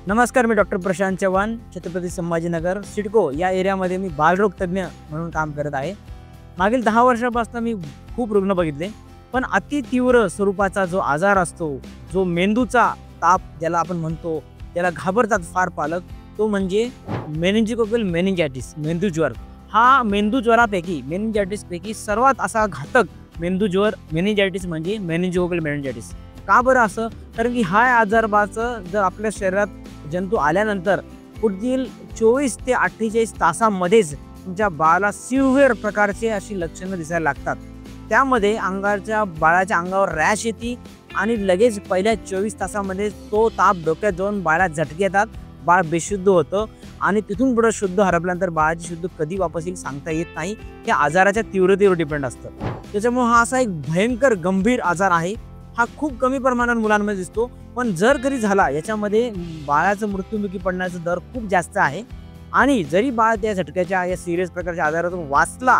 नमस्कार, मी डॉक्टर प्रशांत चव्हाण, छत्रपती संभाजीनगर सिडको या एरियामध्ये मी बालरोग तज्ज्ञ म्हणून काम करत आहे. मागील 10 वर्षापासून मी खूप रुग्ण बघितले, पण अति तीव्र स्वरूपाचा जो आजार असतो, जो मेंदूचा ताप ज्याला आपण म्हणतो, त्याला घाबरतात फार पालक, तो म्हणजे मेनिंजिकोकल मेनिंजायटिस, मेंदूज्वर. हा मेंदूज्वरापैकी मेनिंजायटिसपैकी सर्वात असा घातक मेंदूज्वर मेनिंजायटिस म्हणजे मेनिंजिकोकल मेनिंजायटिस. का बरं असं? कारण की हा आजाराचं जर आपल्या शरीरात जंतू आल्यानंतर पुढील 24 ते 48 तासांमध्येच तुमच्या बाळाला सिव्हिअर प्रकारचे अशी लक्षणं दिसायला लागतात. त्यामध्ये बाळाच्या अंगावर रॅश येते आणि लगेच पहिल्या 24 तासामध्ये तो ताप डोक्यात जाऊन बाळाला झटके येतात, बाळ बेशुद्ध होतं आणि तिथून पुढे शुद्ध हरपल्यानंतर बाळाची शुद्ध कधी वापस येईल सांगता येत नाही. या आजाराच्या तीव्रतेवर डिपेंड असतं. त्याच्यामुळे हा असा एक भयंकर गंभीर आजार आहे. हा खूप कमी प्रमाणात मुलांमध्ये दिसतो, पण जर कधी झाला याच्यामध्ये बाळाचा मृत्युमुखी पडण्याचा दर खूप जास्त आहे. आणि जरी बाळ त्या झटक्याच्या या सिरियस प्रकारच्या आजारातून वाचला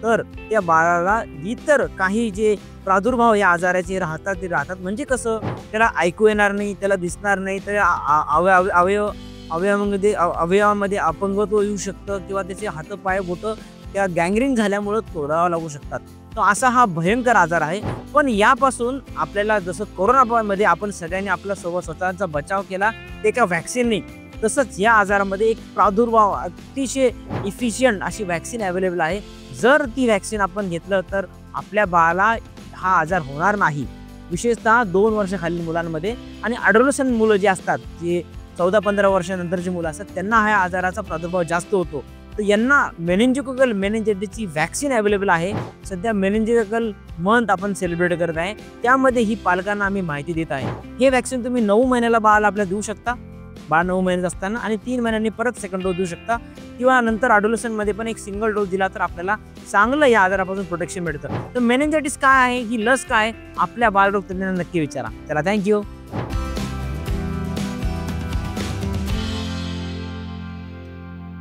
तर त्या बाळाला इतर काही जे प्रादुर्भाव या आजाराचे राहतात ते राहतात. म्हणजे कसं, त्याला ऐकू येणार नाही, त्याला दिसणार नाही, तर अवयवामध्ये अपंगत्व येऊ शकतं किंवा त्याचे हातपाय बोटं त्या गँग्रीन झाल्यामुळं तोडावं लागू शकतात. तो असा हा भयंकर आजार आहे. पण यापासून आपल्याला जसं कोरोनामध्ये आपण सगळ्यांनी आपला स्वतःचा बचाव केला ते एका व्हॅक्सिनने, तसंच या आजारामध्ये एक प्रादुर्भाव अतिशय इफिशियंट अशी व्हॅक्सिन अवेलेबल आहे. जर ती व्हॅक्सिन आपण घेतलं तर आपल्या बाळाला हा आजार होणार नाही. विशेषतः 2 वर्षाखालील मुलांमध्ये आणि ॲडोलसंट मुलं जे असतात, जे 14-15 वर्षानंतरची मुलं असतात, त्यांना ह्या आजाराचा प्रादुर्भाव जास्त होतो. तर यांना मेनिंजिकोकल मेनिंजायटिसची व्हॅक्सिन अवेलेबल आहे. सध्या मेनिंजिकोकल मंथ आपण सेलिब्रेट करत आहे, त्यामध्ये ही पालकांना आम्ही माहिती देत आहे. हे व्हॅक्सिन तुम्ही 9 महिन्याला बाळाला आपल्याला देऊ शकता, बाळ 9 महिन्यात असताना, आणि 3 महिन्यांनी परत सेकंड डोस देऊ शकता, किंवा नंतर ॲडोलसंटमध्ये पण एक सिंगल डोस दिला तर आपल्याला चांगलं या आजारापासून प्रोटेक्शन मिळतं. तर मेनिंजायटिस काय आहे, ही लस काय आहे, आपल्या बालरोग तज्ज्ञांना नक्की विचारा. चला, थँक्यू.